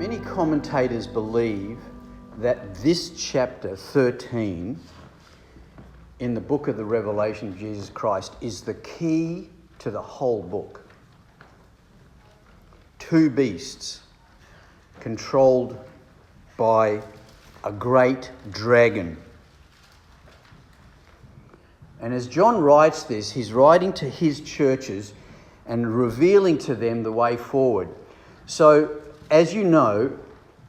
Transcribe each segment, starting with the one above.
Many commentators believe that this chapter 13 in the book of the Revelation of Jesus Christ is the key to the whole book. Two beasts controlled by a great dragon. And as John writes this, he's writing to his churches and revealing to them the way forward. So, as you know,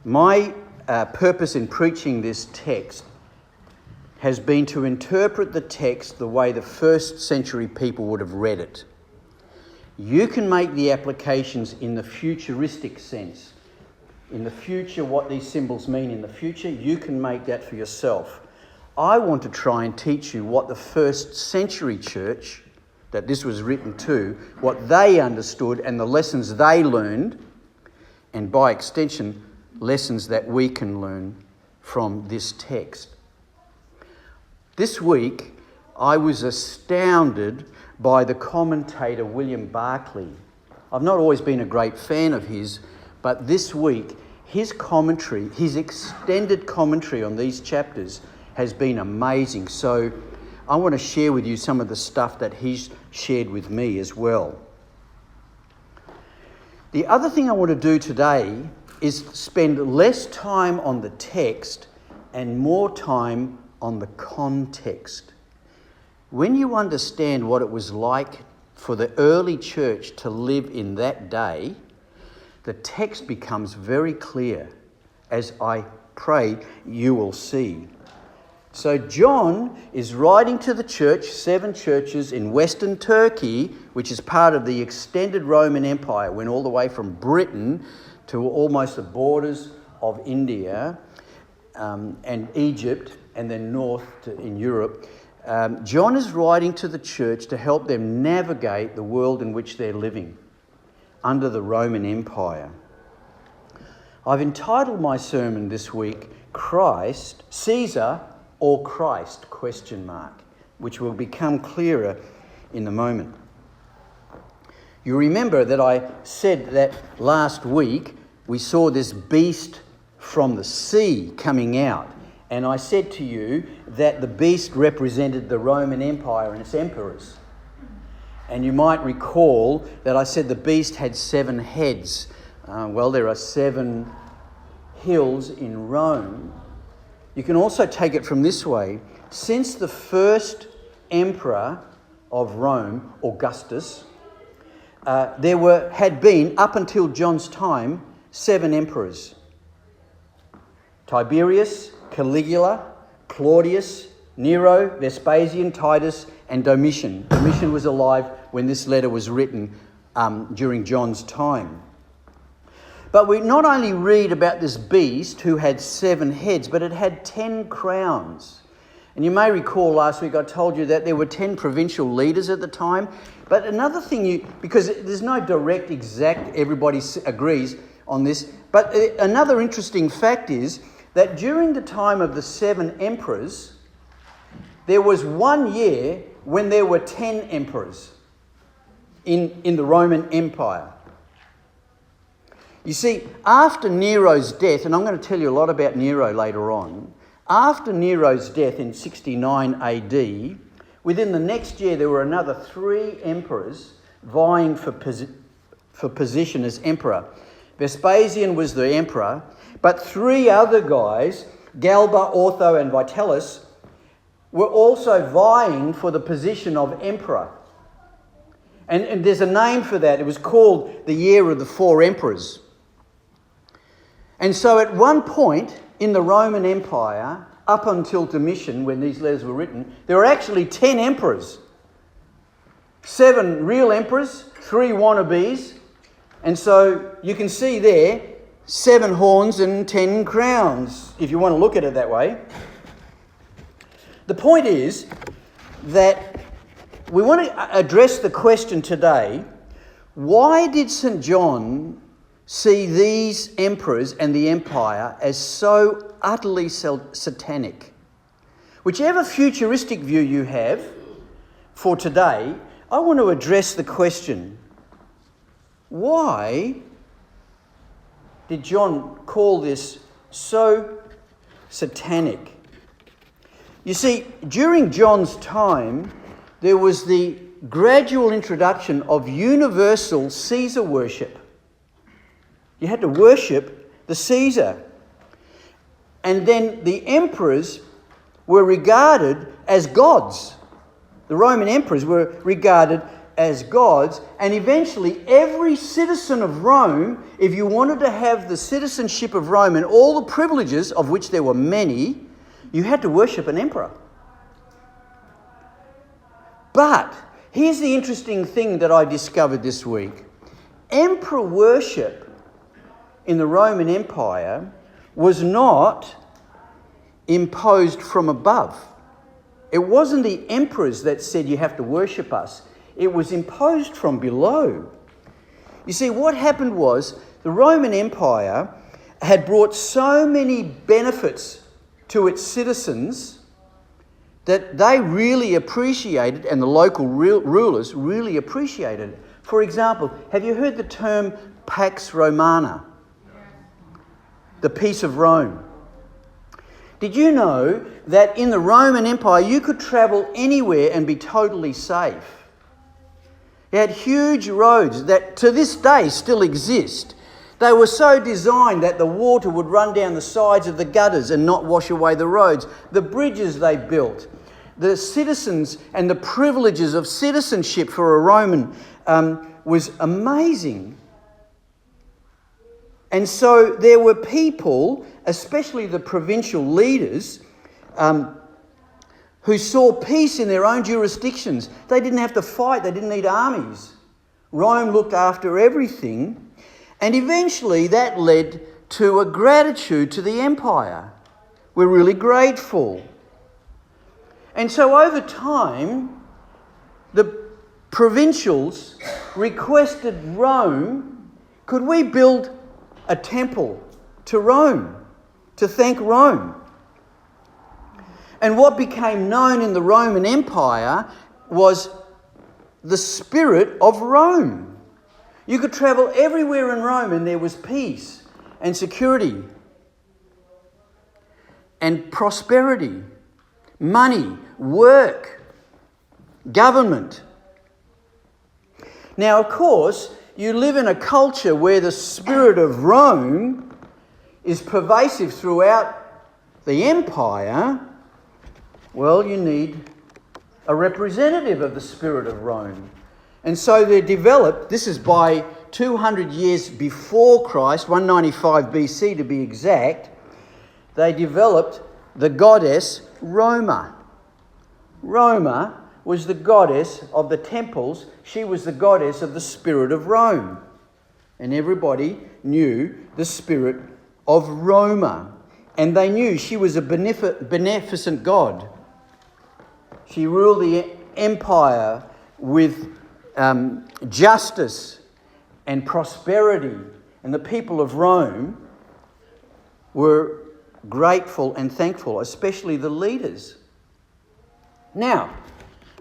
my purpose in preaching this text has been to interpret the text the way the first century people would have read it. You can make the applications in the futuristic sense. In the future, what these symbols mean in the future, you can make that for yourself. I want to try and teach you what the first century church that this was written to, what they understood and the lessons they learned, and by extension, lessons that we can learn from this text. This week, I was astounded by the commentator William Barclay. I've not always been a great fan of his, but this week, his commentary, his extended commentary on these chapters has been amazing. So I want to share with you some of the stuff that he's shared with me as well. The other thing I want to do today is spend less time on the text and more time on the context. When you understand what it was like for the early church to live in that day, the text becomes very clear, as I pray you will see. So John is writing to the church, 7 churches in Western Turkey, which is part of the extended Roman Empire, went all the way from Britain to almost the borders of India and Egypt, and then north in Europe. John is writing to the church to help them navigate the world in which they're living under the Roman Empire. I've entitled my sermon this week, Christ, Caesar or Christ, ? Which will become clearer in a moment. You remember that I said that last week we saw this beast from the sea coming out. And I said to you that the beast represented the Roman Empire and its emperors. And you might recall that I said the beast had 7 heads. Well, there are 7 hills in Rome. You can also take it from this way. Since the first emperor of Rome, Augustus, had been, up until John's time, 7 emperors. Tiberius, Caligula, Claudius, Nero, Vespasian, Titus, and Domitian. Domitian was alive when this letter was written during John's time. But we not only read about this beast who had 7 heads, but it had 10 crowns. And you may recall last week I told you that there were 10 provincial leaders at the time. But another thing, because there's no direct exact, everybody agrees on this, but another interesting fact is that during the time of the 7 emperors, there was 1 year when there were 10 emperors in the Roman Empire. You see, after Nero's death, and I'm going to tell you a lot about Nero later on, after Nero's death in 69 AD, within the next year there were another 3 emperors vying for position as emperor. Vespasian was the emperor, but 3 other guys, Galba, Otho and Vitellius, were also vying for the position of emperor. And there's a name for that. It was called the Year of the 4 Emperors. And so at one point in the Roman Empire, up until Domitian, when these letters were written, there were actually 10 emperors. 7 real emperors, 3 wannabes. And so you can see there, 7 horns and 10 crowns, if you want to look at it that way. The point is that we want to address the question today, why did St. John see these emperors and the empire as so utterly satanic? Whichever futuristic view you have for today, I want to address the question, why did John call this so satanic. You see, during John's time, there was the gradual introduction of universal Caesar worship. You had to worship the Caesar. And then the emperors were regarded as gods. The Roman emperors were regarded as gods, and eventually every citizen of Rome, if you wanted to have the citizenship of Rome and all the privileges, of which there were many, you had to worship an emperor. But here's the interesting thing that I discovered this week. Emperor worship in the Roman Empire was not imposed from above. It wasn't the emperors that said you have to worship us. It was imposed from below. You see, what happened was the Roman Empire had brought so many benefits to its citizens that they really appreciated, and the local rulers really appreciated it. For example, have you heard the term Pax Romana? The peace of Rome. Did you know that in the Roman Empire you could travel anywhere and be totally safe? You had huge roads that to this day still exist. They were so designed that the water would run down the sides of the gutters and not wash away the roads. The bridges they built, the citizens and the privileges of citizenship for a Roman was amazing. And so there were people, especially the provincial leaders, who saw peace in their own jurisdictions. They didn't have to fight. They didn't need armies. Rome looked after everything. And eventually that led to a gratitude to the empire. We're really grateful. And so over time, the provincials requested Rome, could we build a temple to Rome, to thank Rome? And what became known in the Roman Empire was the spirit of Rome. You could travel everywhere in Rome and there was peace and security and prosperity, money, work, government. Now, of course, you live in a culture where the spirit of Rome is pervasive throughout the empire. Well, you need a representative of the spirit of Rome. And so they developed, this is by 200 years before Christ, 195 BC to be exact, they developed the goddess Roma. Roma was the goddess of the temples. She was the goddess of the spirit of Rome. And everybody knew the spirit of Roma. And they knew she was a beneficent god. She ruled the empire with justice and prosperity. And the people of Rome were grateful and thankful, especially the leaders. Now,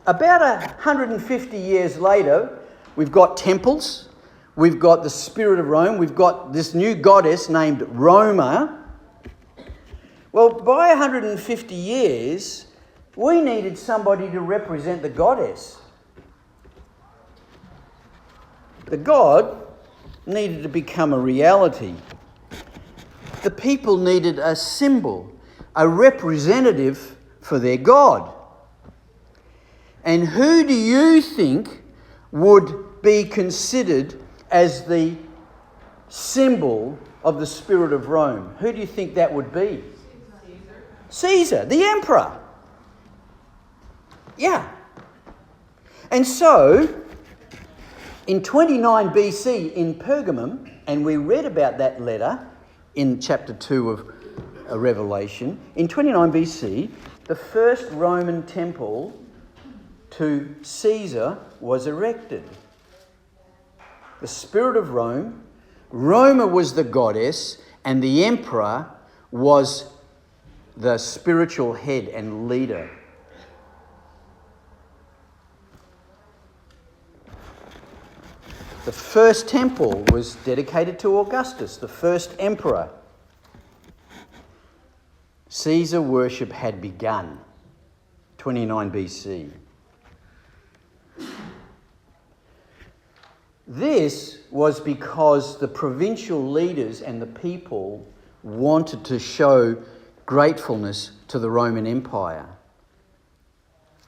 about 150 years later, we've got temples, we've got the spirit of Rome, we've got this new goddess named Roma. Well, by 150 years, we needed somebody to represent the goddess. The god needed to become a reality. The people needed a symbol, a representative for their god. And who do you think would be considered as the symbol of the spirit of Rome? Who do you think that would be? Caesar, the emperor. Yeah. And so, in 29 BC in Pergamum, and we read about that letter in chapter 2 of Revelation, in 29 BC, the first Roman temple to Caesar was erected. The spirit of Rome, Roma was the goddess, and the emperor was the spiritual head and leader. The first temple was dedicated to Augustus, the first emperor Caesar worship had begun, 29 BC. This was because the provincial leaders and the people wanted to show gratefulness to the Roman Empire.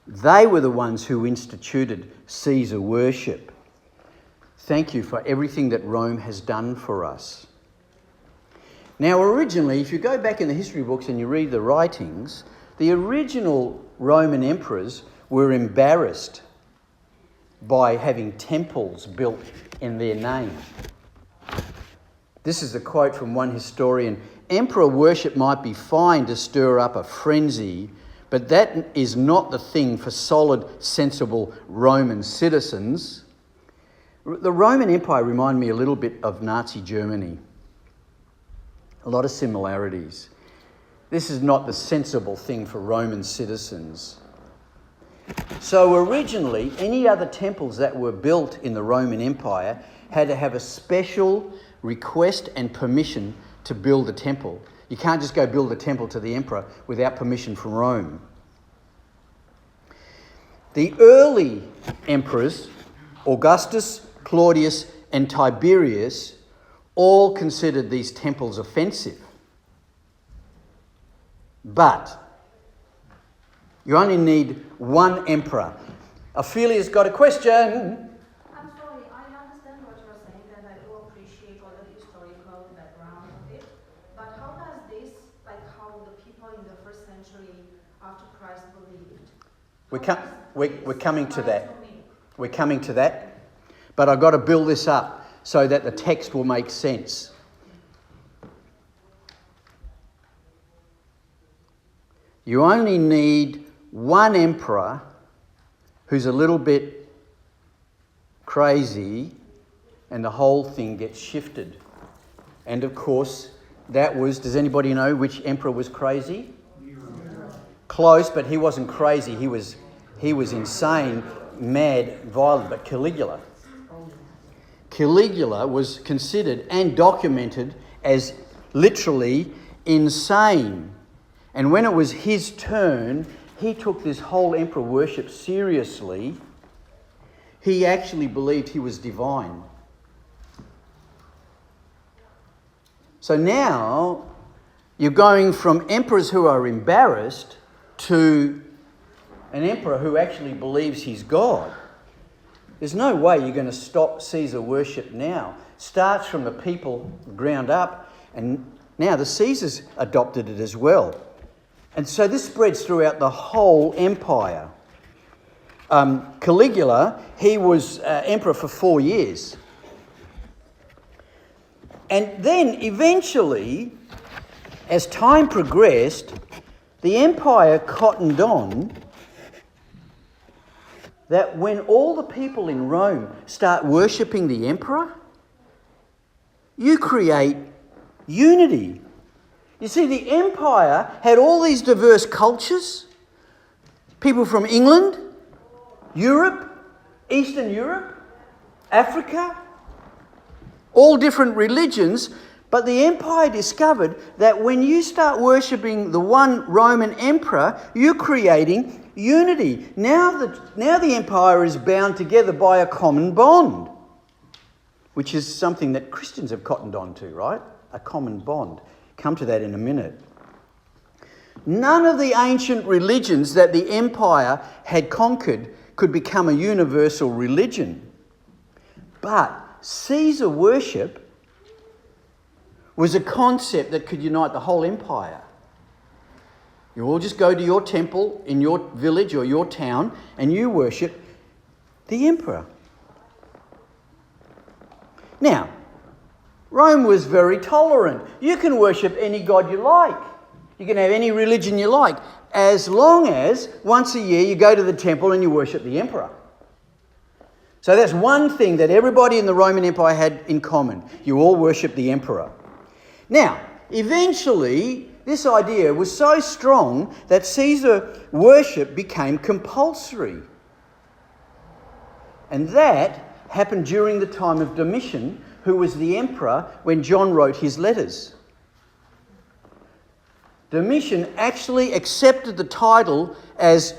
They were the ones who instituted Caesar worship. Thank you for everything that Rome has done for us. Now, originally, if you go back in the history books and you read the writings, the original Roman emperors were embarrassed by having temples built in their name. This is a quote from one historian. Emperor worship might be fine to stir up a frenzy, but that is not the thing for solid, sensible Roman citizens. The Roman Empire reminded me a little bit of Nazi Germany. A lot of similarities. This is not the sensible thing for Roman citizens. So originally, any other temples that were built in the Roman Empire had to have a special request and permission to build a temple. You can't just go build a temple to the emperor without permission from Rome. The early emperors, Augustus, Claudius, and Tiberius, all considered these temples offensive. But you only need one emperor. Ophelia's got a question. I'm sorry, I understand what you're saying and I do appreciate all the historical background of it. But how does this, like how the people in the first century after Christ believed? We're coming to that. We're coming to that. But I've got to build this up so that the text will make sense. You only need one emperor who's a little bit crazy and the whole thing gets shifted. And of course, that was, does anybody know which emperor was crazy? Close, but he wasn't crazy. He was insane, mad, violent, but Caligula. Caligula was considered and documented as literally insane. And when it was his turn, he took this whole emperor worship seriously. He actually believed he was divine. So now you're going from emperors who are embarrassed to an emperor who actually believes he's God. There's no way you're going to stop Caesar worship now. Starts from the people ground up, and now the Caesars adopted it as well. And so this spreads throughout the whole empire. Caligula, he was emperor for 4 years. And then eventually, as time progressed, the empire cottoned on that when all the people in Rome start worshipping the emperor, you create unity. You see, the empire had all these diverse cultures, people from England, Europe, Eastern Europe, Africa, all different religions, but the empire discovered that when you start worshipping the one Roman emperor, you're creating unity. Now the empire is bound together by a common bond, which is something that Christians have cottoned on to, right? A common bond. Come to that in a minute. None of the ancient religions that the empire had conquered could become a universal religion. But Caesar worship was a concept that could unite the whole empire. You all just go to your temple in your village or your town and you worship the emperor. Now, Rome was very tolerant. You can worship any god you like. You can have any religion you like, as long as once a year you go to the temple and you worship the emperor. So that's one thing that everybody in the Roman Empire had in common. You all worship the emperor. Now, eventually, this idea was so strong that Caesar worship became compulsory. And that happened during the time of Domitian, who was the emperor when John wrote his letters. Domitian actually accepted the title as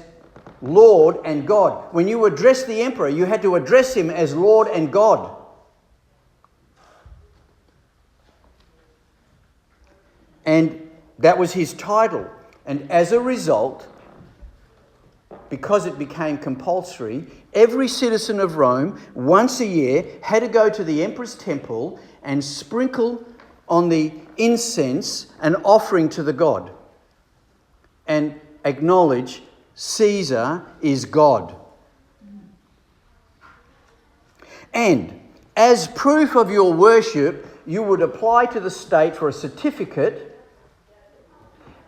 Lord and God. When you addressed the emperor, you had to address him as Lord and God. And that was his title. And as a result, because it became compulsory, every citizen of Rome, once a year, had to go to the emperor's temple and sprinkle on the incense an offering to the god and acknowledge Caesar is God. And as proof of your worship, you would apply to the state for a certificate,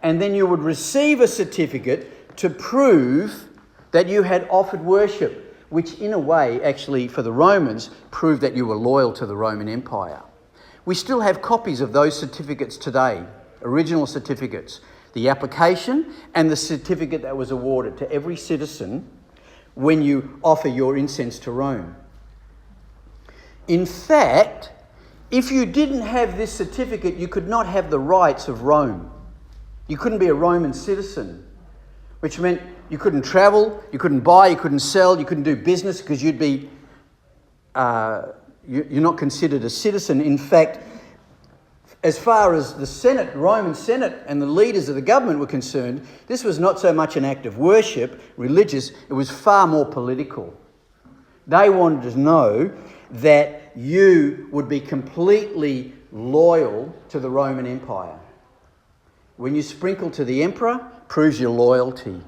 and then you would receive a certificate to prove that you had offered worship, which in a way, actually, for the Romans, proved that you were loyal to the Roman Empire. We still have copies of those certificates today, original certificates, the application and the certificate that was awarded to every citizen when you offer your incense to Rome. In fact, if you didn't have this certificate, you could not have the rights of Rome. You couldn't be a Roman citizen, which meant you couldn't travel, you couldn't buy, you couldn't sell, you couldn't do business because you'd be, you're not considered a citizen. In fact, as far as the Senate, Roman Senate and the leaders of the government were concerned, this was not so much an act of worship, religious, it was far more political. They wanted to know that you would be completely loyal to the Roman Empire. When you sprinkle to the emperor, proves your loyalty.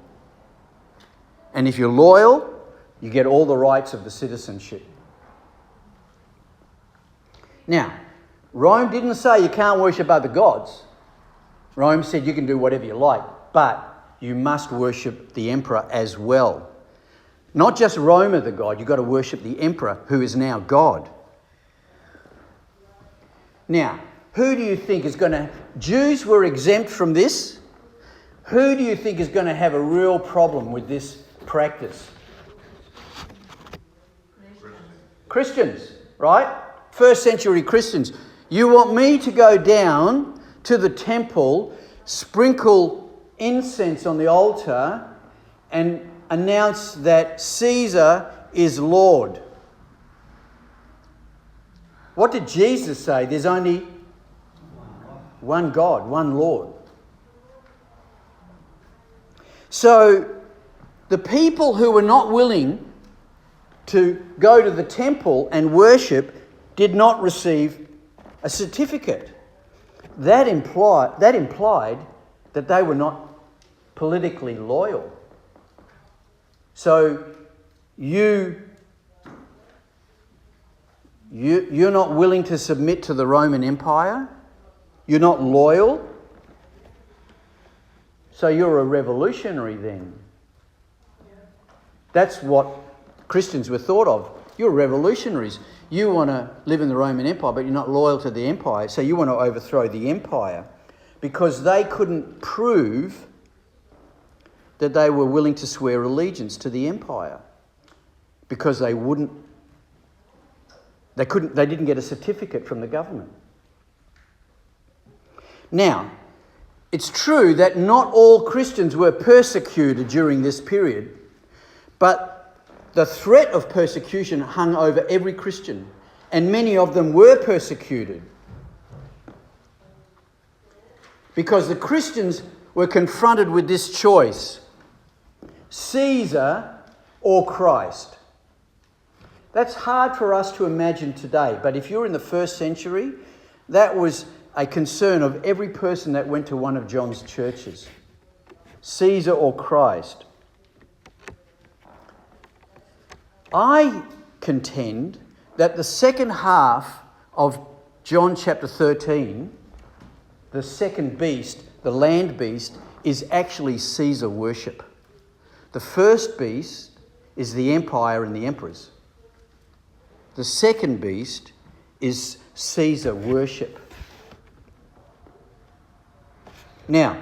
And if you're loyal, you get all the rights of the citizenship. Now, Rome didn't say you can't worship other gods. Rome said you can do whatever you like, but you must worship the emperor as well. Not just Rome the god, you've got to worship the emperor who is now God. Now, who do you think is going to... Jews were exempt from this. Who do you think is going to have a real problem with this practice? Christians, right? First century Christians. You want me to go down to the temple, sprinkle incense on the altar, and announce that Caesar is Lord. What did Jesus say? There's only one God, one Lord. So the people who were not willing to go to the temple and worship did not receive a certificate. That implied that they were not politically loyal. So you're not willing to submit to the Roman Empire? You're not loyal? So you're a revolutionary then. That's what Christians were thought of. You're revolutionaries. You want to live in the Roman Empire, but you're not loyal to the empire. So you want to overthrow the empire because they couldn't prove that they were willing to swear allegiance to the empire because they didn't get a certificate from the government. Now, it's true that not all Christians were persecuted during this period, but the threat of persecution hung over every Christian, and many of them were persecuted because the Christians were confronted with this choice: Caesar or Christ. That's hard for us to imagine today, but if you're in the first century, that was a concern of every person that went to one of John's churches. Caesar or Christ. I contend that the second half of John chapter 13, the second beast, the land beast, is actually Caesar worship. The first beast is the empire and the emperors. The second beast is Caesar worship. Now,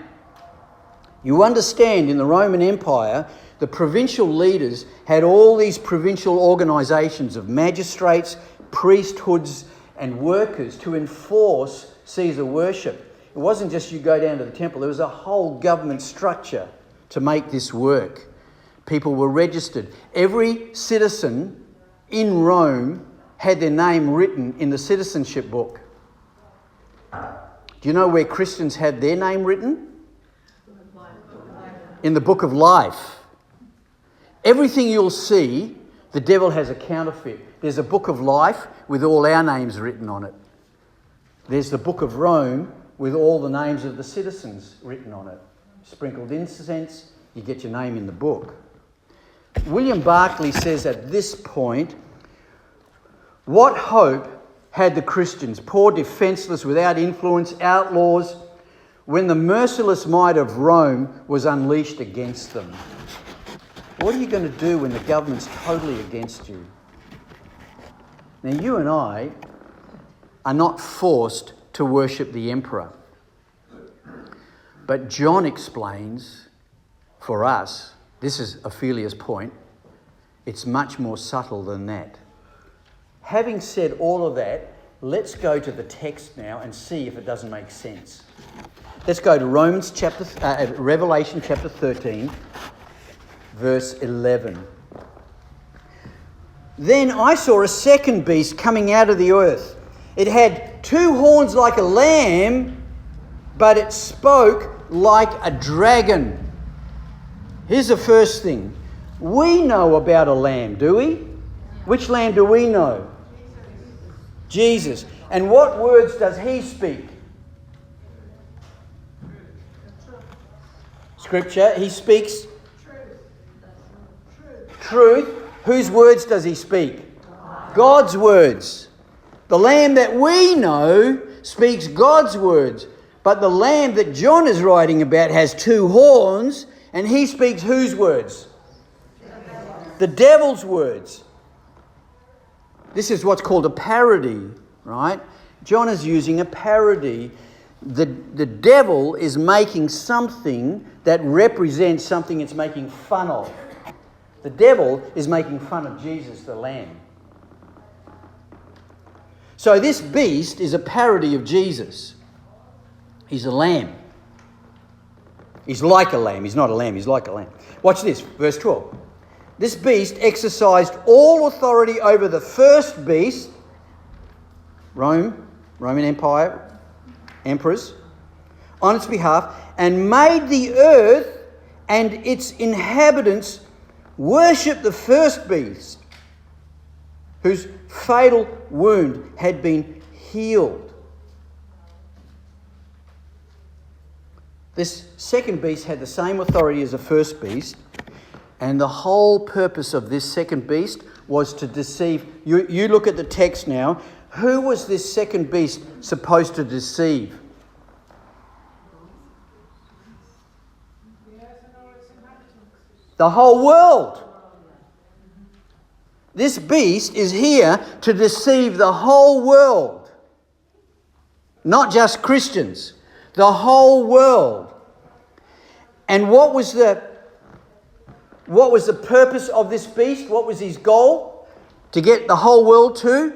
you understand in the Roman Empire, the provincial leaders had all these provincial organisations of magistrates, priesthoods and workers to enforce Caesar worship. It It wasn't just you go down to the temple. There was a whole government structure to make this work. People were registered. Every citizen in Rome had their name written in the citizenship book. Do you know where Christians had their name written? In the book of life. Everything you'll see, the devil has a counterfeit. There's a book of life with all our names written on it. There's the book of Rome with all the names of the citizens written on it. Sprinkled incense, you get your name in the book. William Barclay says at this point, what hope had the Christians, poor, defenceless, without influence, outlaws, when the merciless might of Rome was unleashed against them? What are you going to do when the government's totally against you? Now, you and I are not forced to worship the emperor. But John explains for us, this is Ophelia's point, it's much more subtle than that. Having said all of that, let's go to the text now and see if it doesn't make sense. Let's go to Revelation chapter 13, verse 11. Then I saw a second beast coming out of the earth. It had two horns like a lamb, but it spoke like a dragon. Here's the first thing. We know about a lamb, do we? Which lamb do we know? Jesus. And what words does he speak? Scripture. He speaks truth. Whose words does he speak? God's words. The lamb that we know speaks God's words. But the lamb that John is writing about has two horns, and he speaks whose words? The devil's words. This is what's called a parody, right? John is using a parody. The devil is making something that represents something it's making fun of. The devil is making fun of Jesus, the Lamb. So this beast is a parody of Jesus. He's a lamb. He's like a lamb. He's not a lamb, he's like a lamb. Watch this, verse 12. This beast exercised all authority over the first beast, Roman Empire, emperors, on its behalf, and made the earth and its inhabitants worship the first beast, whose fatal wound had been healed. This second beast had the same authority as the first beast, and the whole purpose of this second beast was to deceive. You look at the text now. Who was this second beast supposed to deceive? The whole world. This beast is here to deceive the whole world. Not just Christians. The whole world. And what was the purpose of this beast? What was his goal? To get the whole world to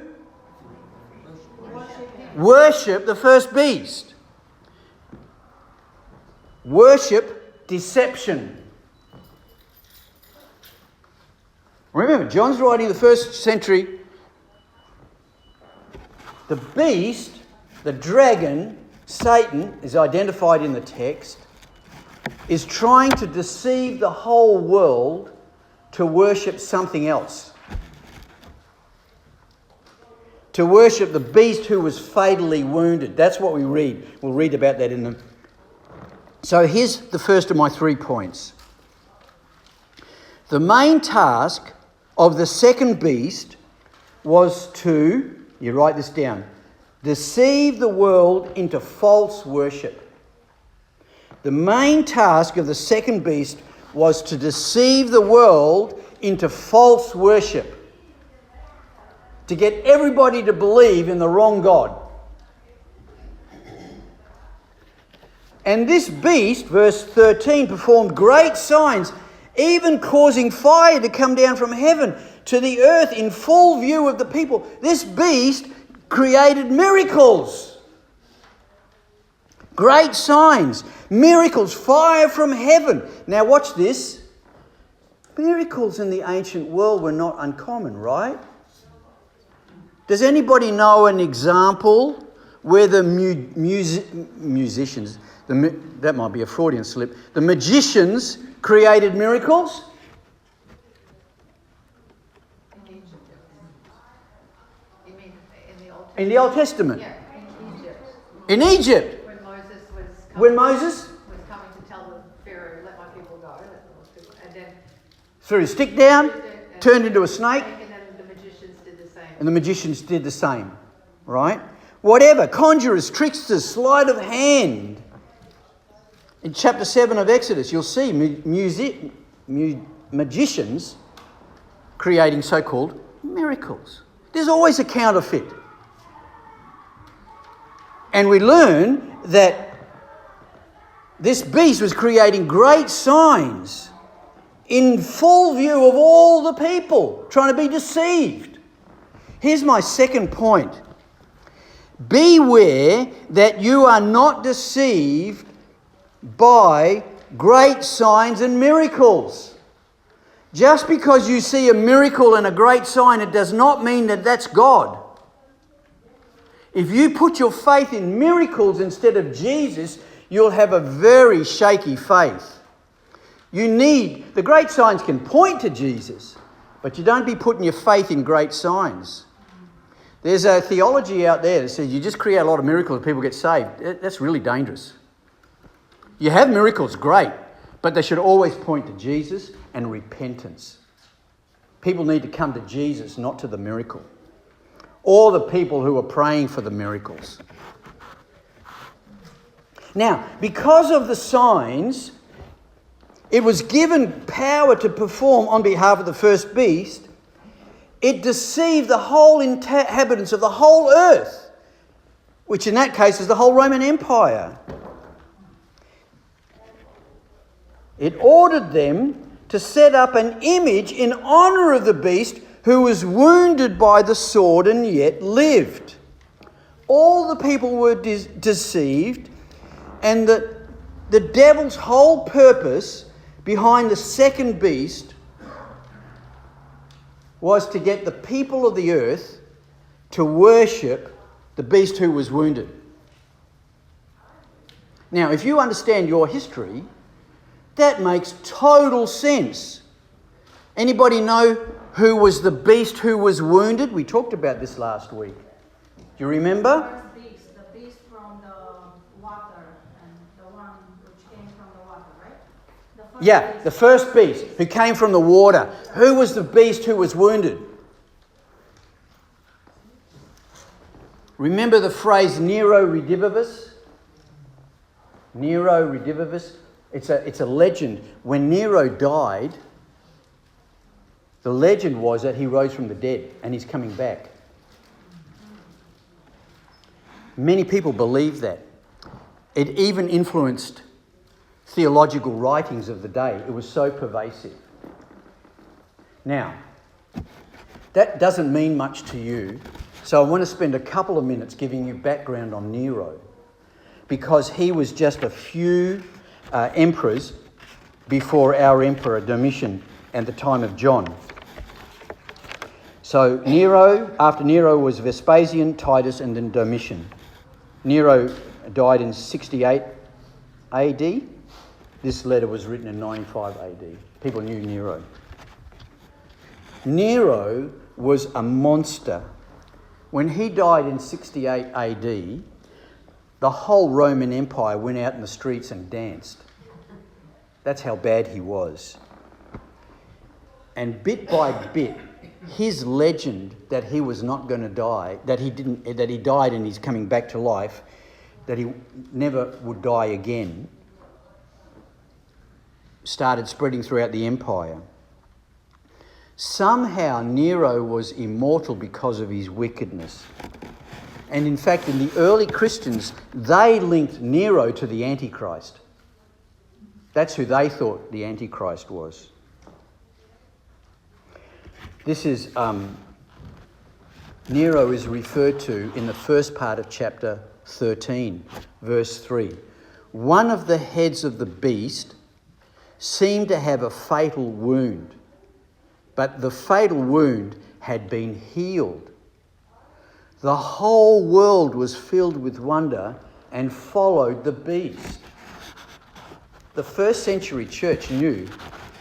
worship the first beast. Worship deception. Remember, John's writing in the first century. The beast, the dragon, Satan, is identified in the text, is trying to deceive the whole world to worship something else. To worship the beast who was fatally wounded. That's what we read. We'll read about that in the... So here's the first of my 3 points. The main task of the second beast was to, you write this down, deceive the world into false worship. The main task of the second beast was to deceive the world into false worship. To get everybody to believe in the wrong God. And this beast, verse 13, performed great signs, even causing fire to come down from heaven to the earth in full view of the people. This beast created miracles. Great signs, miracles, fire from heaven. Now watch this. Miracles in the ancient world were not uncommon, right? Does anybody know an example where the musicians, that might be a Freudian slip, the magicians created miracles? In Egypt. You mean in the Old Testament? In the Old Testament? Yeah, in Egypt. In Egypt? When Moses was coming to tell the Pharaoh, let my people go. And then threw his stick down, turned into a snake, and then the magicians did the same. and the magicians did the same, right? Whatever, conjurers, tricksters, sleight of hand. In chapter 7 of Exodus, you'll see magicians creating so-called miracles. There's always a counterfeit. And we learn that this beast was creating great signs in full view of all the people, trying to be deceived. Here's my second point. Beware that you are not deceived by great signs and miracles. Just because you see a miracle and a great sign, it does not mean that that's God. If you put your faith in miracles instead of Jesus, you'll have a very shaky faith. The great signs can point to Jesus, but you don't be putting your faith in great signs. There's a theology out there that says you just create a lot of miracles and people get saved. That's really dangerous. You have miracles, great, but they should always point to Jesus and repentance. People need to come to Jesus, not to the miracle, or the people who are praying for the miracles. Now, because of the signs, it was given power to perform on behalf of the first beast. It deceived the whole inhabitants of the whole earth, which in that case is the whole Roman Empire. It ordered them to set up an image in honour of the beast who was wounded by the sword and yet lived. All the people were deceived, and the devil's whole purpose behind the second beast was to get the people of the earth to worship the beast who was wounded. Now, if you understand your history, that makes total sense. Anybody know who was the beast who was wounded? We talked about this last week. Do you remember? The beast from the water, and the one which came from the water, right? The first beast who came from the water. Who was the beast who was wounded? Remember the phrase Nero redivivus? Nero redivivus. It's a legend. When Nero died, the legend was that he rose from the dead and he's coming back. Many people believe that. It even influenced theological writings of the day. It was so pervasive. Now, that doesn't mean much to you, so I want to spend a couple of minutes giving you background on Nero, because he was just a few emperors before our emperor Domitian and the time of John. So after Nero was Vespasian, Titus, and then Domitian. Nero died in 68 AD. This letter was written in 95 AD. People knew Nero. Nero was a monster. When he died in 68 AD, the whole Roman Empire went out in the streets and danced. That's how bad he was. And bit by bit, his legend that he was not going to die, that he died and he's coming back to life, that he never would die again, started spreading throughout the empire. Somehow Nero was immortal because of his wickedness. And in fact, in the early Christians, they linked Nero to the Antichrist. That's who they thought the Antichrist was. This is, Nero is referred to in the first part of chapter 13, verse 3. One of the heads of the beast seemed to have a fatal wound, but the fatal wound had been healed. The whole world was filled with wonder and followed the beast. The first century church knew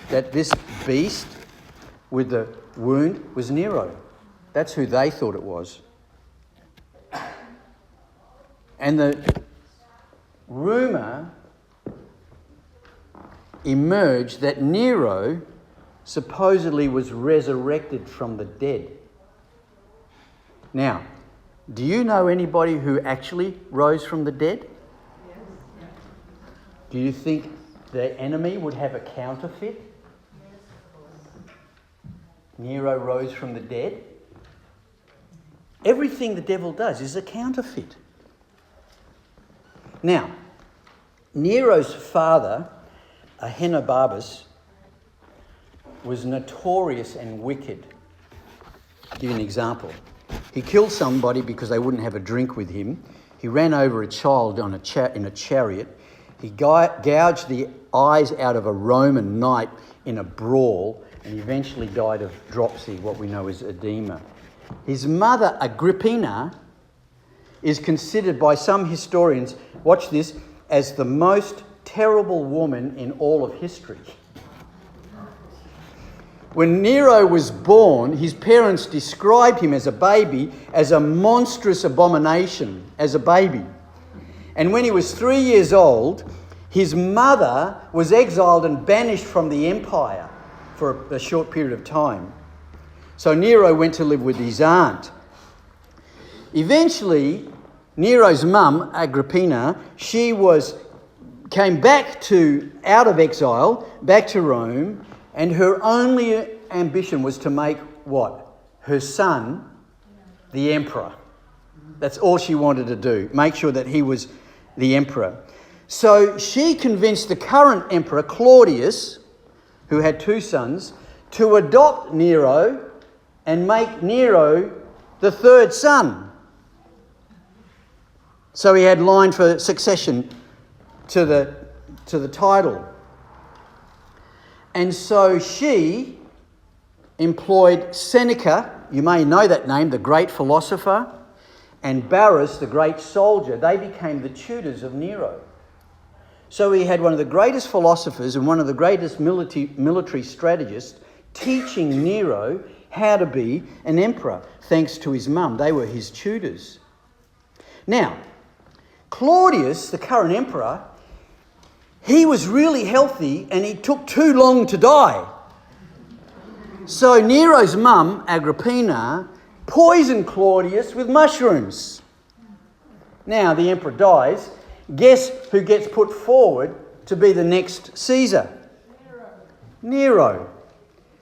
that this beast with the wound was Nero. That's who they thought it was. And the rumour emerged that Nero supposedly was resurrected from the dead. Now, do you know anybody who actually rose from the dead? Yes. Do you think the enemy would have a counterfeit? Nero rose from the dead? Everything the devil does is a counterfeit. Now, Nero's father, Ahenobarbus, was notorious and wicked. I'll give you an example. He killed somebody because they wouldn't have a drink with him. He ran over a child in a chariot. He gouged the eyes out of a Roman knight in a brawl, and he eventually died of dropsy, what we know as edema. His mother, Agrippina, is considered by some historians, watch this, as the most terrible woman in all of history. When Nero was born, his parents described him as a baby as a monstrous abomination, as a baby. And when he was 3 years old, his mother was exiled and banished from the empire for a short period of time. So Nero went to live with his aunt. Eventually, Nero's mum, Agrippina, came back out of exile, back to Rome, and her only ambition was to make what? Her son the emperor. That's all she wanted to do, make sure that he was the emperor. So she convinced the current emperor, Claudius, who had 2 sons, to adopt Nero and make Nero the 3rd son. So he had line for succession to the title. And so she employed Seneca, you may know that name, the great philosopher, and Varus, the great soldier. They became the tutors of Nero. So he had one of the greatest philosophers and one of the greatest military strategists teaching Nero how to be an emperor, thanks to his mum. They were his tutors. Now, Claudius, the current emperor, he was really healthy and he took too long to die. So Nero's mum, Agrippina, poisoned Claudius with mushrooms. Now the emperor dies. Guess who gets put forward to be the next Caesar? Nero.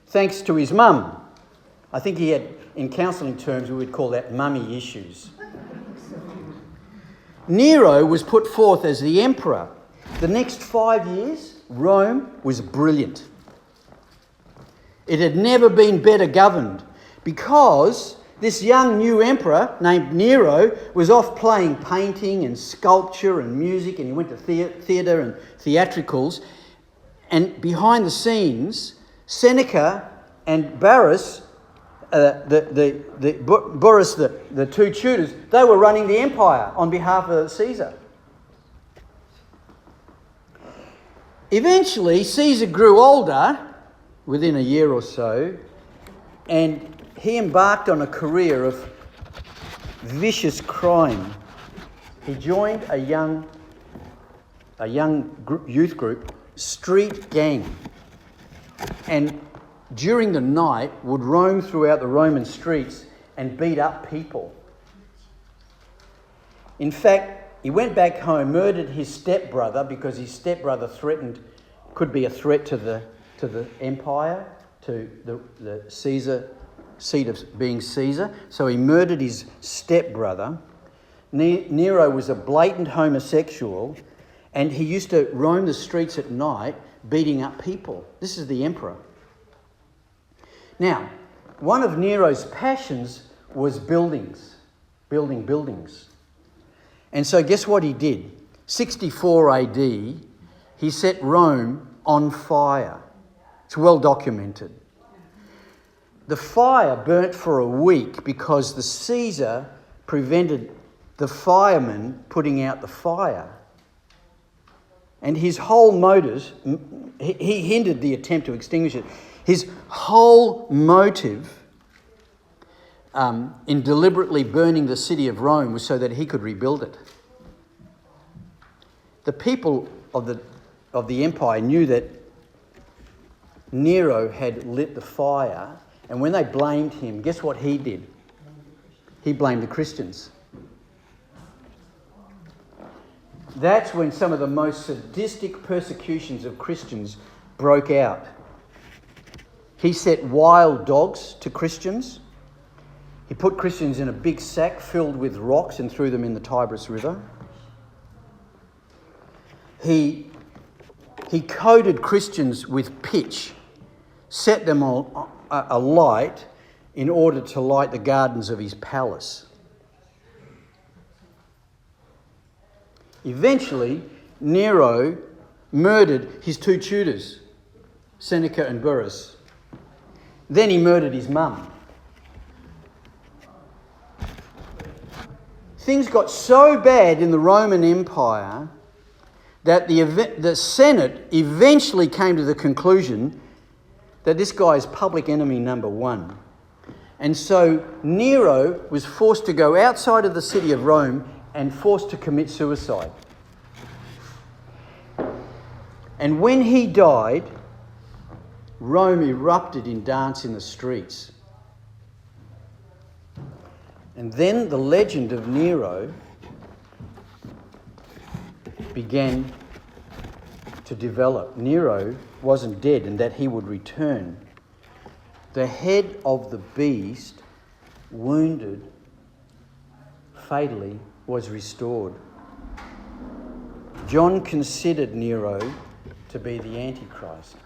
Thanks to his mum. I think he had, in counselling terms, we would call that mummy issues. Nero was put forth as the emperor. The next 5 years, Rome was brilliant. It had never been better governed because this young new emperor named Nero was off playing painting and sculpture and music, and he went to theatre and theatricals. And behind the scenes, Seneca and Varus, the 2 tutors, they were running the empire on behalf of Caesar. Eventually, Caesar grew older, within a year or so, and he embarked on a career of vicious crime. He joined a young youth group, street gang, and during the night would roam throughout the Roman streets and beat up people. In fact, he went back home, murdered his stepbrother because his stepbrother could be a threat to the empire, to the Caesar seat of being Caesar. So he murdered his stepbrother. Nero was a blatant homosexual, and he used to roam the streets at night beating up people. This is the emperor. Now, one of Nero's passions was building buildings. And so guess what he did? 64 AD, he set Rome on fire. It's well documented. The fire burnt for a week because the Caesar prevented the firemen putting out the fire. And his whole motives, he hindered the attempt to extinguish it. His whole motive in deliberately burning the city of Rome was so that he could rebuild it. The people of the empire knew that Nero had lit the fire, and when they blamed him, guess what he did? He blamed the Christians. That's when some of the most sadistic persecutions of Christians broke out. He set wild dogs to Christians. He put Christians in a big sack filled with rocks and threw them in the Tigris River. He coated Christians with pitch, set them alight in order to light the gardens of his palace. Eventually, Nero murdered his two tutors, Seneca and Burrus. Then he murdered his mum. Things got so bad in the Roman Empire that the Senate eventually came to the conclusion that this guy is public enemy number one. And so Nero was forced to go outside of the city of Rome and forced to commit suicide. And when he died, Rome erupted in dance in the streets. And then the legend of Nero began to develop. Nero wasn't dead and that he would return. The head of the beast, wounded fatally, was restored. John considered Nero to be the Antichrist.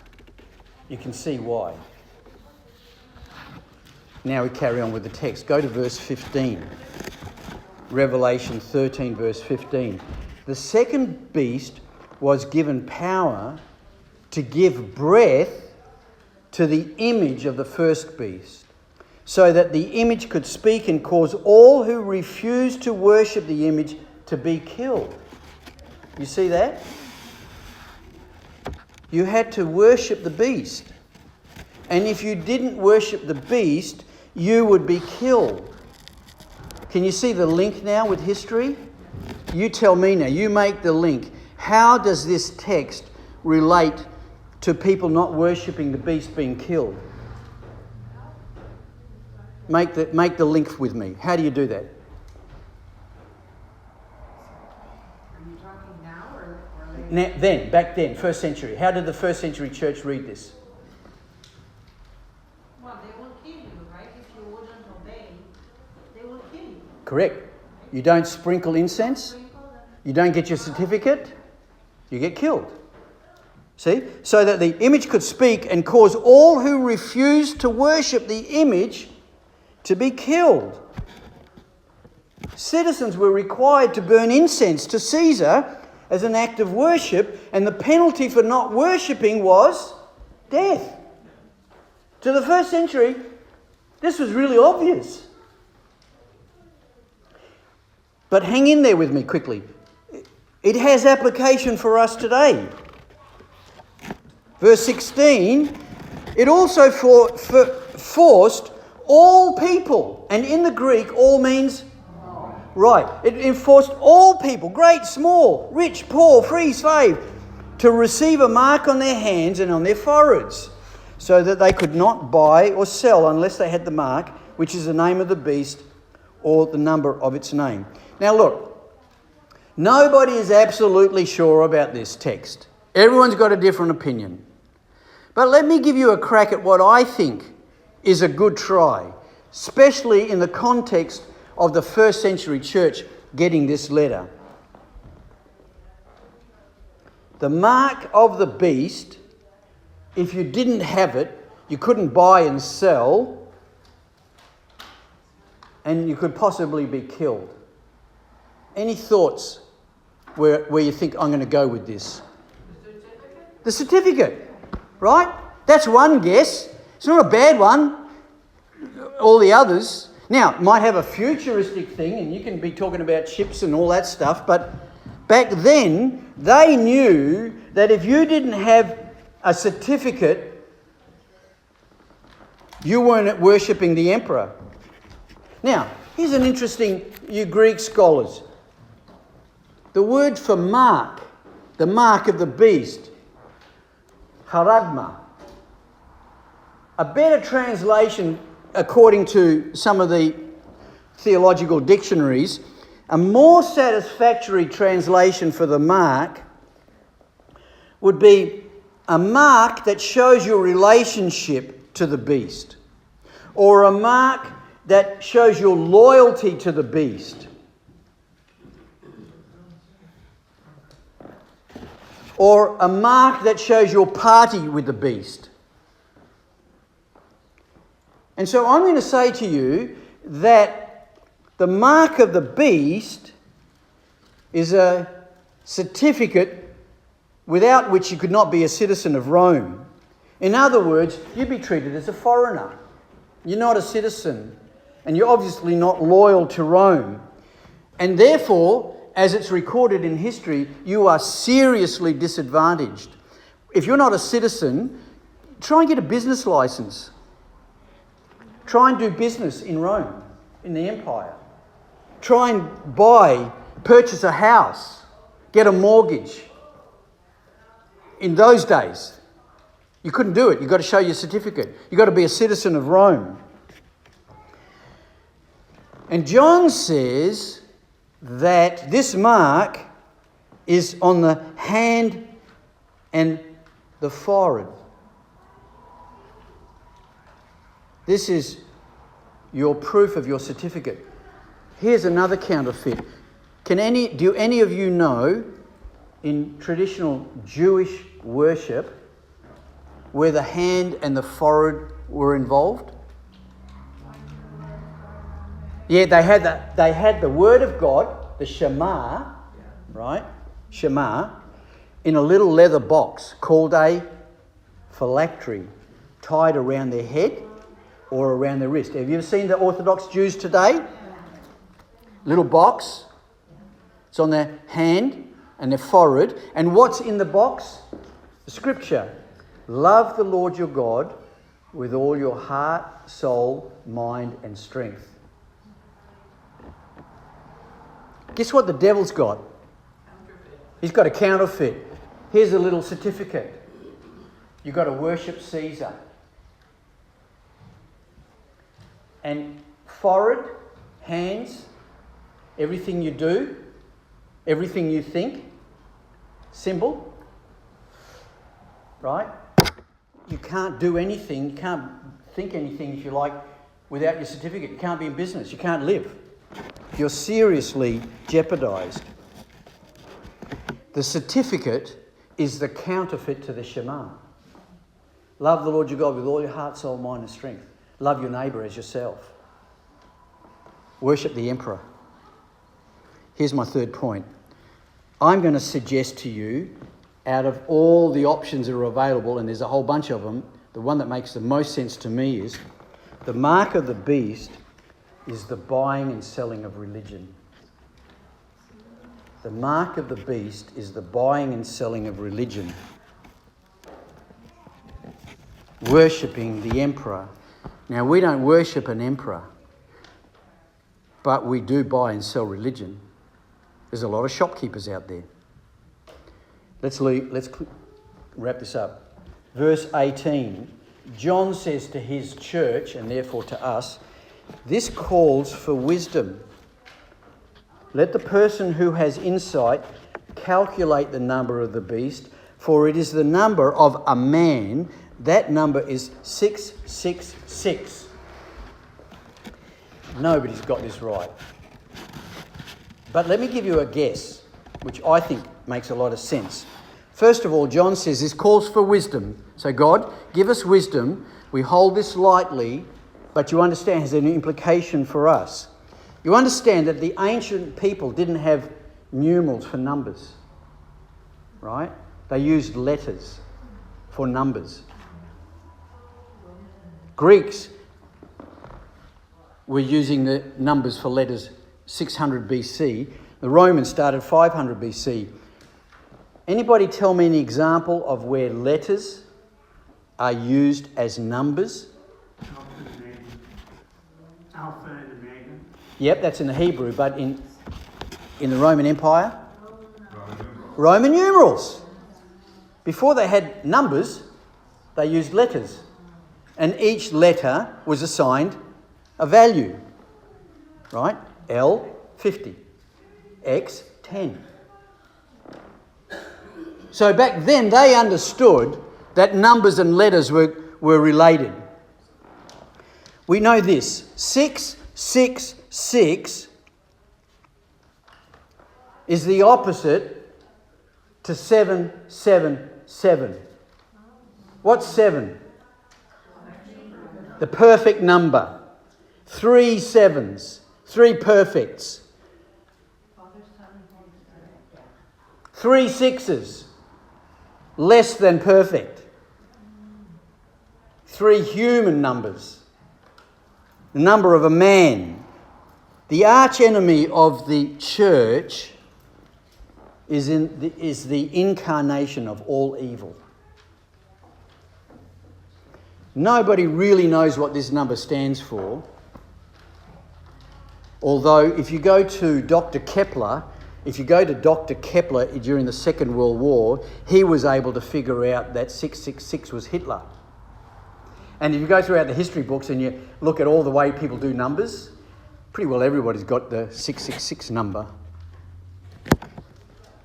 You can see why. Now we carry on with the text. Go to verse 15. Revelation 13, verse 15. The second beast was given power to give breath to the image of the first beast, so that the image could speak and cause all who refused to worship the image to be killed. You see that? You had to worship the beast. And if you didn't worship the beast, you would be killed. Can you see the link now with history? You tell me now, you make the link. How does this text relate to people not worshipping the beast being killed? Make the link with me. How do you do that? Are you talking now or later? Back then, first century. How did the first century church read this? Well, they will kill you, right? If you wouldn't obey, they will kill you. Correct. You don't sprinkle incense. You don't get your certificate. You get killed. See? So that the image could speak and cause all who refused to worship the image to be killed. Citizens were required to burn incense to Caesar as an act of worship, and the penalty for not worshipping was death. To the first century, this was really obvious. But hang in there with me quickly. It has application for us today. Verse 16, it also forced all people, and in the Greek, all means right. It enforced all people, great, small, rich, poor, free, slave, to receive a mark on their hands and on their foreheads, so that they could not buy or sell unless they had the mark, which is the name of the beast or the number of its name. Now look, nobody is absolutely sure about this text. Everyone's got a different opinion. But let me give you a crack at what I think is a good try, especially in the context of the first century church getting this letter. The mark of the beast, if you didn't have it, you couldn't buy and sell, and you could possibly be killed. Any thoughts where you think I'm going to go with this? The certificate, right? That's one guess. It's not a bad one. All the others. Now, it might have a futuristic thing, and you can be talking about ships and all that stuff, but back then, they knew that if you didn't have a certificate, you weren't worshipping the emperor. Now, here's an interesting, you Greek scholars. The word for mark, the mark of the beast, charagma. A better translation, according to some of the theological dictionaries, a more satisfactory translation for the mark would be a mark that shows your relationship to the beast, or a mark that shows your loyalty to the beast, or a mark that shows your party with the beast. And so I'm going to say to you that the mark of the beast is a certificate without which you could not be a citizen of Rome. In other words, you'd be treated as a foreigner. You're not a citizen, and you're obviously not loyal to Rome. And therefore, as it's recorded in history, you are seriously disadvantaged. If you're not a citizen, try and get a business license. Try and do business in Rome, in the empire. Try and purchase a house, get a mortgage. In those days, you couldn't do it. You've got to show your certificate. You've got to be a citizen of Rome. And John says that this mark is on the hand and the forehead. This is your proof of your certificate. Here's another counterfeit. Do any of you know, in traditional Jewish worship, where the hand and the forehead were involved? Yeah, they had the word of God, the Shema, right? Shema, in a little leather box called a phylactery, tied around their head or around their wrist. Have you ever seen the Orthodox Jews today? Little box. It's on their hand and their forehead. And what's in the box? The scripture. Love the Lord your God with all your heart, soul, mind and strength. Guess what the devil's got? He's got a counterfeit. Here's a little certificate. You've got to worship Caesar. And forehead, hands, everything you do, everything you think, symbol, right? You can't do anything, you can't think anything, if you like, without your certificate. You can't be in business, you can't live. You're seriously jeopardised. The certificate is the counterfeit to the Shema. Love the Lord your God with all your heart, soul, mind and strength. Love your neighbour as yourself. Worship the emperor. Here's my third point. I'm going to suggest to you, out of all the options that are available, and there's a whole bunch of them, the one that makes the most sense to me is the mark of the beast is the buying and selling of religion. The mark of the beast is the buying and selling of religion. Worshipping the emperor. Now, we don't worship an emperor, but we do buy and sell religion. There's a lot of shopkeepers out there. Let's wrap this up. Verse 18, John says to his church, and therefore to us, this calls for wisdom. Let the person who has insight calculate the number of the beast, for it is the number of a man. That number is 666. Nobody's got this right. But let me give you a guess, which I think makes a lot of sense. First of all, John says this calls for wisdom. So God, give us wisdom. We hold this lightly, but you understand it has an implication for us. You understand that the ancient people didn't have numerals for numbers, right? They used letters for numbers. Greeks were using the numbers for letters 600 BC. The Romans started 500 BC. Anybody tell me an example of where letters are used as numbers? Alpha and Omega. Yep, that's in the Hebrew, but in the Roman Empire? Roman numerals. Before they had numbers, they used letters. And each letter was assigned a value. Right? L, 50. X, 10. So back then they understood that numbers and letters were related. We know this. 666 is the opposite to 777. What's 7? The perfect number. 3 sevens. 3 perfects. 3 sixes. Less than perfect. 3 human numbers. The number of a man. The arch enemy of the church is the incarnation of all evil. Nobody really knows what this number stands for. Although if you go to Dr. Kepler during the Second World War, he was able to figure out that 666 was Hitler. And if you go throughout the history books and you look at all the way people do numbers, pretty well everybody's got the 666 number.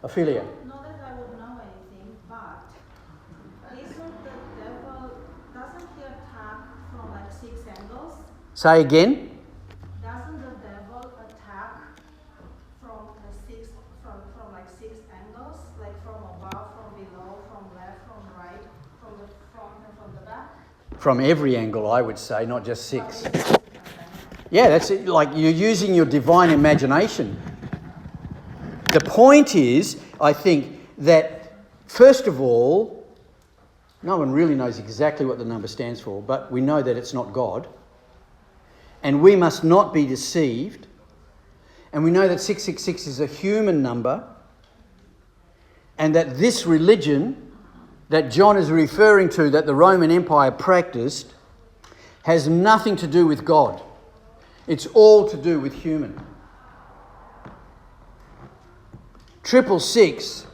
Ophelia. Not that I would know anything, but doesn't the devil attack from like 6 angles? Say again. Doesn't the devil attack from like 6 angles, like from above, from below, from left, from right, from the front and from the back? From every angle, I would say, not just 6. Yeah, that's it. Like you're using your divine imagination. The point is, I think, that first of all, no one really knows exactly what the number stands for, but we know that it's not God. And we must not be deceived. And we know that 666 is a human number. And that this religion that John is referring to, that the Roman Empire practiced, has nothing to do with God. It's all to do with human. 666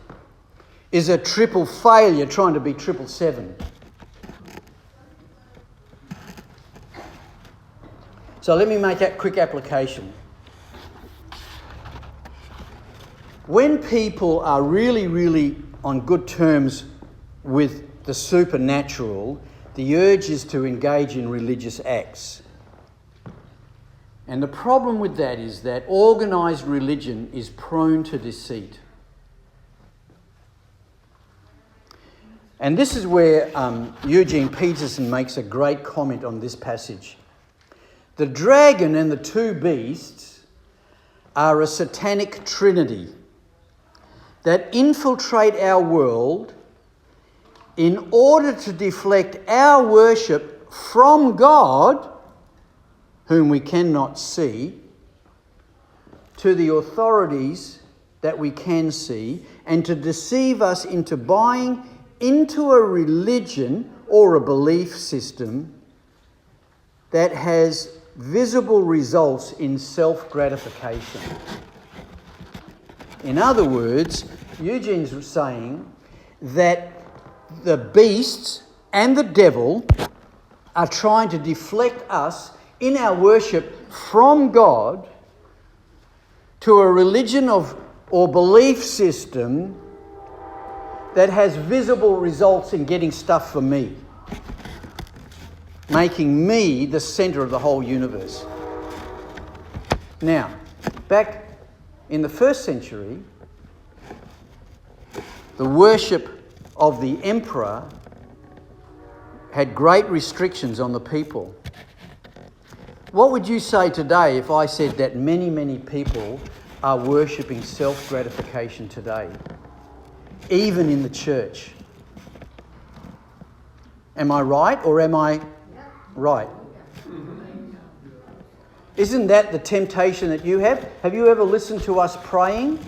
is a triple failure trying to be 777. So let me make that quick application. When people are really, really on good terms with the supernatural, the urge is to engage in religious acts. And the problem with that is that organised religion is prone to deceit. And this is where Eugene Peterson makes a great comment on this passage. The dragon and the 2 beasts are a satanic trinity that infiltrate our world in order to deflect our worship from God, whom we cannot see, to the authorities that we can see, and to deceive us into buying into a religion or a belief system that has visible results in self-gratification. In other words, Eugene's saying that the beasts and the devil are trying to deflect us in our worship from God to a religion or belief system that has visible results in getting stuff for me, making me the centre of the whole universe. Now, back in the 1st century, the worship of the emperor had great restrictions on the people. What would you say today if I said that many, many people are worshipping self-gratification today, even in the church? Am I right or am I right? Isn't that the temptation that you have? Have you ever listened to us praying?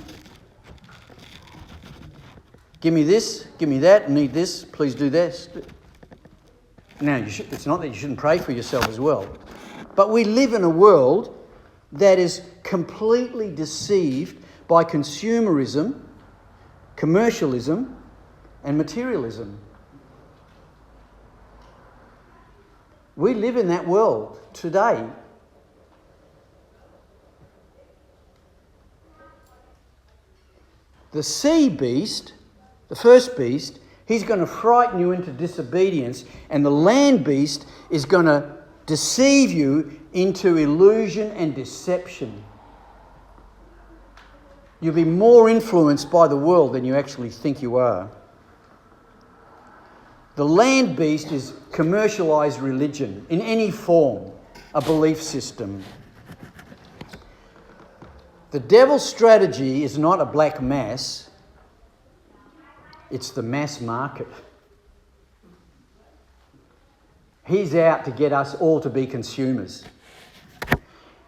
Give me this, give me that, need this, please do this. Now, it's not that you shouldn't pray for yourself as well. But we live in a world that is completely deceived by consumerism, commercialism, and materialism. We live in that world today. The sea beast, the first beast, he's going to frighten you into disobedience, and the land beast is going to deceive you into illusion and deception. You'll be more influenced by the world than you actually think you are. The land beast is commercialised religion in any form, a belief system. The devil's strategy is not a black mass, it's the mass market. He's out to get us all to be consumers.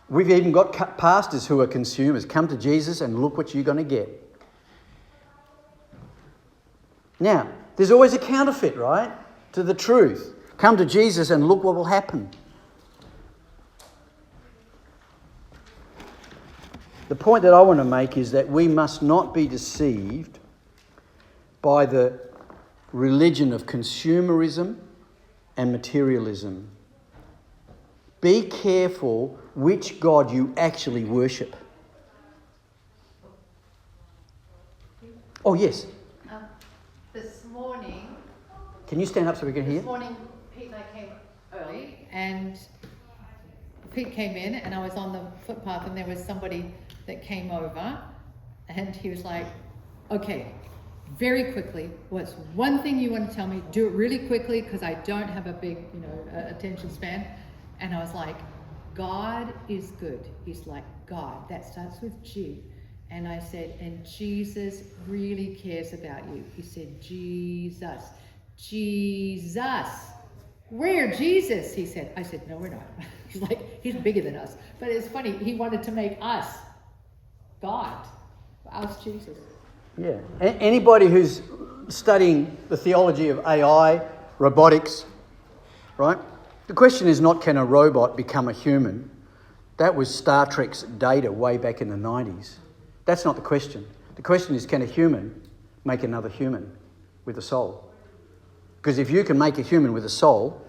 We've even got pastors who are consumers. Come to Jesus and look what you're going to get. Now, there's always a counterfeit, right, to the truth. Come to Jesus and look what will happen. The point that I want to make is that we must not be deceived by the religion of consumerism and materialism. Be careful which God you actually worship. Oh, yes. This morning... Can you stand up so we can hear? This morning, Pete and I came early, and Pete came in, and I was on the footpath, and there was somebody that came over, and he was like, okay, very quickly, what's one thing you want to tell me? Do it really quickly, because I don't have a big, attention span. And I was like, God is good. He's like, God, that starts with G. And I said, and Jesus really cares about you. He said, Jesus. Jesus. We're Jesus, he said. I said, no, we're not. He's like, he's bigger than us. But it's funny, he wanted to make us God. Us, Jesus. Yeah. Anybody who's studying the theology of AI, robotics, right? The question is not, can a robot become a human? That was Star Trek's Data way back in the 90s. That's not the question. The question is, can a human make another human with a soul? Because if you can make a human with a soul,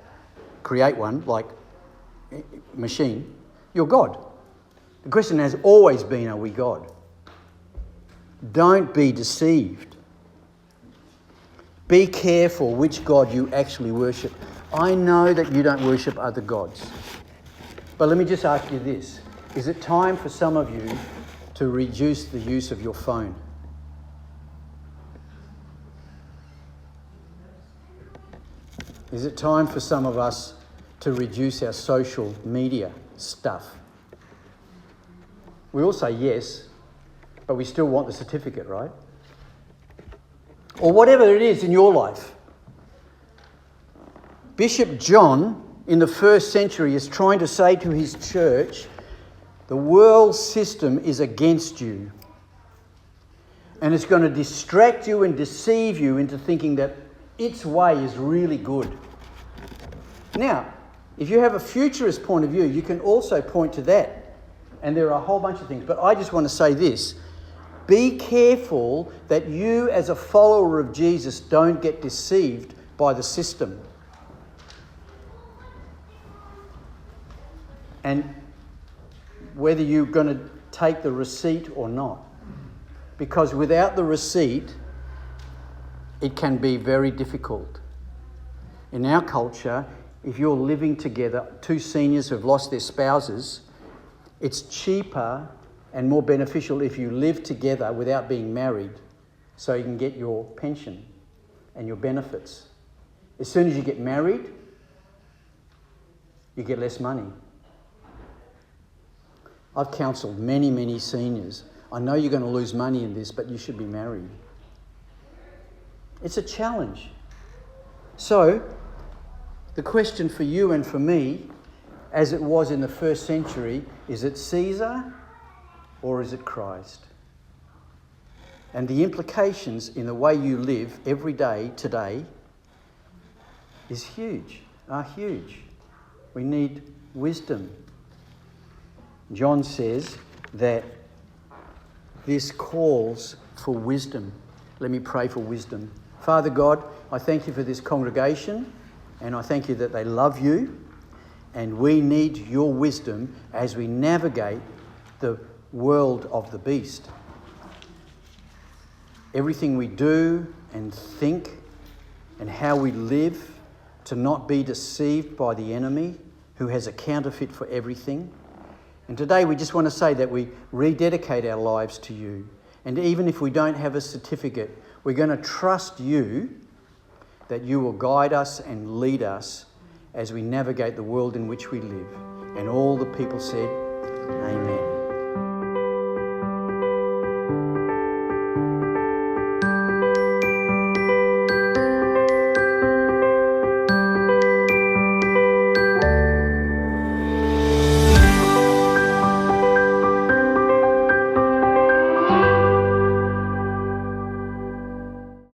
create one like machine, you're God. The question has always been, are we God? Don't be deceived. Be careful which God you actually worship. I know that you don't worship other gods. But let me just ask you this. Is it time for some of you to reduce the use of your phone? Is it time for some of us to reduce our social media stuff? We all say yes, but we still want the certificate, right? Or whatever it is in your life. Bishop John, in the first century, is trying to say to his church, the world system is against you. And it's going to distract you and deceive you into thinking that its way is really good. Now, if you have a futurist point of view, you can also point to that. And there are a whole bunch of things. But I just want to say this. Be careful that you, as a follower of Jesus, don't get deceived by the system. And whether you're going to take the receipt or not. Because without the receipt, it can be very difficult. In our culture, if you're living together, two seniors who've lost their spouses, it's cheaper and more beneficial if you live together without being married, so you can get your pension and your benefits. As soon as you get married, you get less money. I've counselled many, many seniors. I know you're going to lose money in this, but you should be married. It's a challenge. So, the question for you and for me, as it was in the first century, is it Caesar or is it Christ? And the implications in the way you live every day today are huge. We need wisdom. John says that this calls for wisdom. Let me pray for wisdom. Father God, I thank you for this congregation, and I thank you that they love you, and we need your wisdom as we navigate the world of the beast. Everything we do and think and how we live, to not be deceived by the enemy who has a counterfeit for everything. And today we just want to say that we rededicate our lives to you. And even if we don't have a certificate, we're going to trust you that you will guide us and lead us as we navigate the world in which we live. And all the people said, Amen.